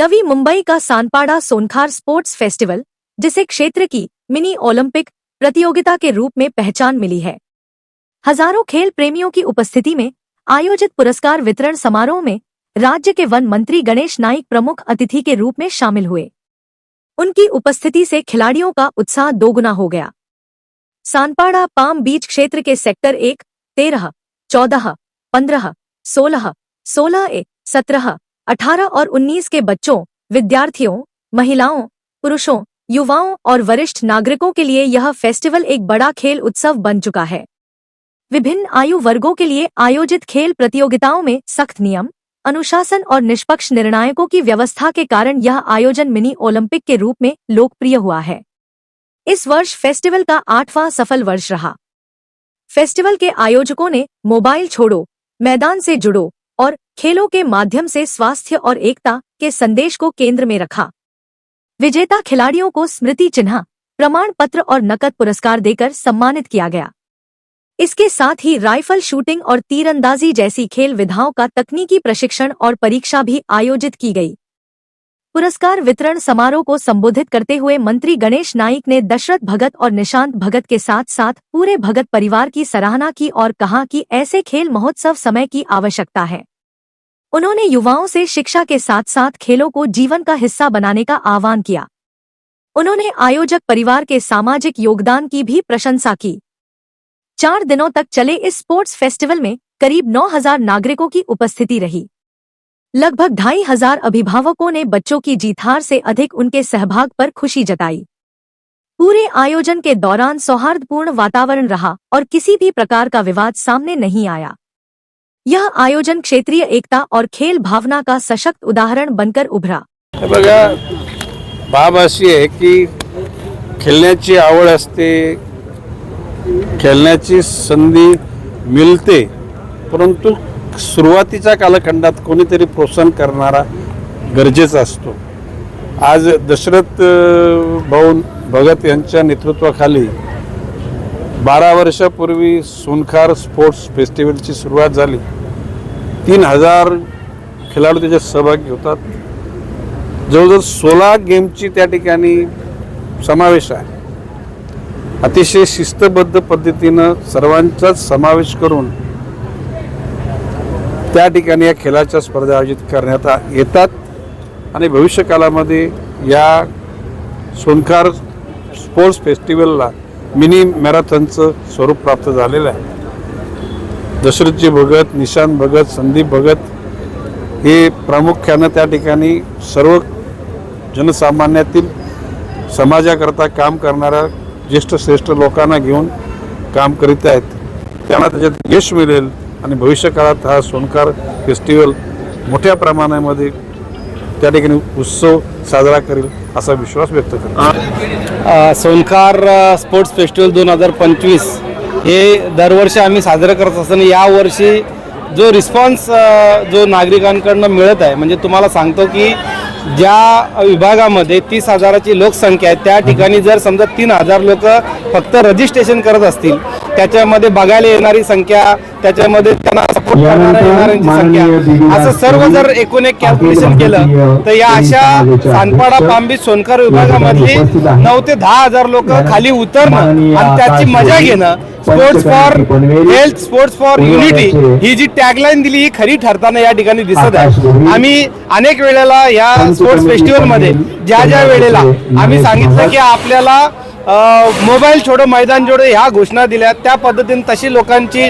नवी मुंबई का Sanpada Sonkhar sports festival, जिसे क्षेत्र की मिनी ओलंपिक प्रतियोगिता के रूप में पहचान मिली है, हजारों खेल प्रेमियों की उपस्थिति में आयोजित पुरस्कार वितरण समारोह में राज्य के वन मंत्री गणेश नाइक प्रमुख अतिथि के रूप में शामिल हुए। उनकी उपस्थिति से खिलाड़ियों का उत्साह दोगुना हो गया। सानपाड़ा पाम बीच क्षेत्र के सेक्टर 1, 13, 14, 15, 16, 16A, 17, 18 और 19 के बच्चों, विद्यार्थियों, महिलाओं, पुरुषों, युवाओं और वरिष्ठ नागरिकों के लिए यह फेस्टिवल एक बड़ा खेल उत्सव बन चुका है। विभिन्न आयु वर्गों के लिए आयोजित खेल प्रतियोगिताओं में सख्त नियम, अनुशासन और निष्पक्ष निर्णायकों की व्यवस्था के कारण यह आयोजन मिनी ओलंपिक के रूप में लोकप्रिय हुआ है। इस वर्ष फेस्टिवल का 8वां सफल वर्ष रहा। फेस्टिवल के आयोजकों ने मोबाइल छोड़ो, मैदान से जुड़ो और खेलों के माध्यम से स्वास्थ्य और एकता के संदेश को केंद्र में रखा। विजेता खिलाड़ियों को स्मृति चिन्ह, प्रमाण पत्र और नकद पुरस्कार देकर सम्मानित किया गया। इसके साथ ही राइफल शूटिंग और तीरंदाजी जैसी खेल विधाओं का तकनीकी प्रशिक्षण और परीक्षा भी आयोजित की गई। पुरस्कार वितरण समारोह को संबोधित करते हुए मंत्री गणेश नाइक ने दशरथ भगत और निशांत भगत के साथ साथ पूरे भगत परिवार की सराहना की और कहा कि ऐसे खेल महोत्सव समय की आवश्यकता है। उन्होंने युवाओं से शिक्षा के साथ साथ खेलों को जीवन का हिस्सा बनाने का आह्वान किया। उन्होंने आयोजक परिवार के सामाजिक योगदान की भी प्रशंसा की। 4 दिनों तक चले इस स्पोर्ट्स फेस्टिवल में करीब 9,000 नागरिकों की उपस्थिति रही। लगभग 2,500 अभिभावकों ने बच्चों की जीत हार से अधिक उनके सहभाग पर खुशी जताई। पूरे आयोजन के दौरान सौहार्दपूर्ण वातावरण रहा और किसी भी प्रकार का विवाद सामने नहीं आया। यह आयोजन क्षेत्रीय एकता और खेल भावना का सशक्त उदाहरण बनकर उभरा। बघा, बाब अशी आहे की खेळण्याची आवड असते, खेळण्याची संधी मिळते, परंतु सुरुवातीच्या कालखंडात कोणीतरी प्रोत्साहन करणारा गरजेचा असतो। आज दशरथ भाऊ भगत यांच्या नेतृत्वाखाली 12 वर्षापूर्वी सोनखार स्पोर्ट्स फेस्टिवलची सुरुवात झाली। 3,000 खेळाडू त्याच्यात सहभागी होतात। जवळजवळ 16 गेमची त्या ठिकाणी समावेश आहे। अतिशय शिस्तबद्ध पद्धतीनं सर्वांचाच समावेश करून त्या ठिकाणी या खेळाच्या स्पर्धा आयोजित करण्यात येतात आणि भविष्यकालामध्ये या सोनखार स्पोर्ट्स फेस्टिवलला मिनी मॅरेथॉनचं स्वरूप प्राप्त झालेलं आहे। दशरथजी भगत, निशांत भगत, संदीप भगत हे प्रामुख्यानं त्या ठिकाणी सर्व जनसामान्यातील समाजाकरता काम करणाऱ्या ज्येष्ठ श्रेष्ठ लोकांना घेऊन काम करीत आहेत। त्यांना त्याच्यात यश मिळेल आणि भविष्यकाळात हा सोनखार फेस्टिवल मोठ्या प्रमाणामध्ये त्या ठिकाणी उत्सव साजरा करेल असा विश्वास व्यक्त करतो। सोनखार स्पोर्ट्स फेस्टिवल 2025 हे दरवर्षी आम्ही साजरं करत असताना यावर्षी जो रिस्पॉन्स जो नागरिकांकडून मिळत आहे, म्हणजे तुम्हाला सांगतो की ज्या विभागामध्ये 30,000ची लोकसंख्या आहे त्या ठिकाणी जर समजा 3,000 लोक फक्त रजिस्ट्रेशन करत असतील, त्याच्यामध्ये बघायला येणारी संख्या, त्याच्यामध्ये त्यांना सपोर्ट करणाऱ्या येणाऱ्यांची संख्या, असं सर्व जर एकूण एक कॅल्क्युलेशन केलं तर या अशा सानपाडा पामबीच सोनखार विभागामधली 9,000 ते 10,000 लोक खाली उतरणं आणि त्याची मजा घेणं, sports for health, sports for unity ही जी टॅगलाईन दिली ही खरी ठरताना या ठिकाणी दिसत आहे। आम्ही अनेक वेळेला या स्पोर्ट्स फेस्टिवल मध्ये ज्या वेळेला आम्ही सांगितलं की आपल्याला मोबाईल छोडो मैदान जोडो ह्या घोषणा दिल्या, त्या पद्धतीने तशी लोकांची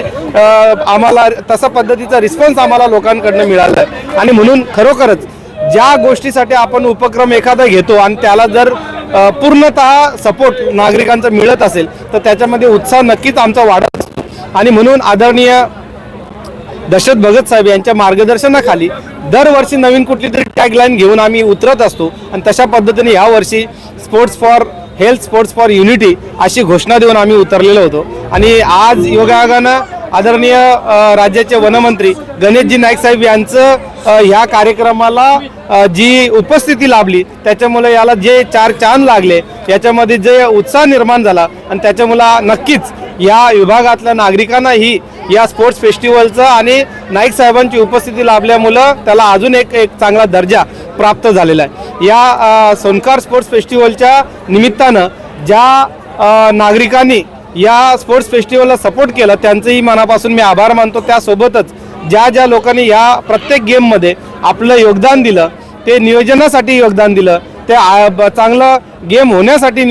आम्हाला तसा पद्धतीचा रिस्पॉन्स आम्हाला लोकांकडून मिळाला आहे। आणि म्हणून खरोखरच ज्या गोष्टीसाठी आपण उपक्रम एखादा घेतो आणि त्याला जर पूर्णतः सपोर्ट नागरिकांचा मिळत असेल तर त्याच्यामध्ये उत्साह नक्कीच आमचा वाढत असतो। आणि म्हणून आदरणीय दशरथ भगत साहेब यांच्या मार्गदर्शनाखाली दरवर्षी नवीन कुठली तरी टॅगलाईन घेऊन आम्ही उतरत असतो आणि तशा पद्धतीने यावर्षी sports for health, sports for unity अशी घोषणा देऊन आम्ही उतरलेलो होतो। आणि आज योगायोगानं आदरणीय राज्याचे वनमंत्री गणेशजी नाईक साहेब यांचं ह्या कार्यक्रमाला जी उपस्थिती लाभली त्याच्यामुळे याला जे 4 चांद लागले, याच्यामध्ये जे उत्साह निर्माण झाला आणि त्याच्यामुळे नक्कीच या विभागातल्या नागरिकांनाही या स्पोर्ट्स फेस्टिवलचं आणि नाईक साहेबांची उपस्थिती लाभल्यामुळं त्याला अजून एक चांगला दर्जा प्राप्त झालेला आहे. या सोनकार स्पोर्ट्स फेस्टिवलच्या निमित्तानं ज्या नागरिकांनी या स्पोर्ट्स फेस्टिवलला सपोर्ट केलं त्यांचंही मनापासून मी आभार मानतो. त्यासोबतच ज्या लोकांनी या प्रत्येक गेममध्ये आपलं योगदान दिलं, ते नियोजनासाठी योगदान दिलं, ते चांगलं गेम होण्यासाठी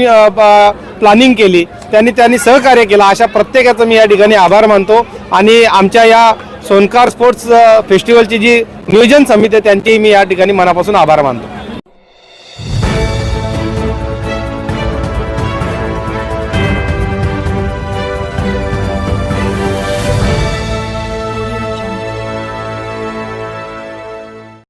प्लॅनिंग केली, त्यांनी सहकार्य केलं, अशा प्रत्येकाचं मी या ठिकाणी आभार मानतो. आणि आमच्या या सोनकार स्पोर्ट्स फेस्टिवलची जी नियोजन समिती आहे त्यांचेही मी या ठिकाणी मनापासून आभार मानतो.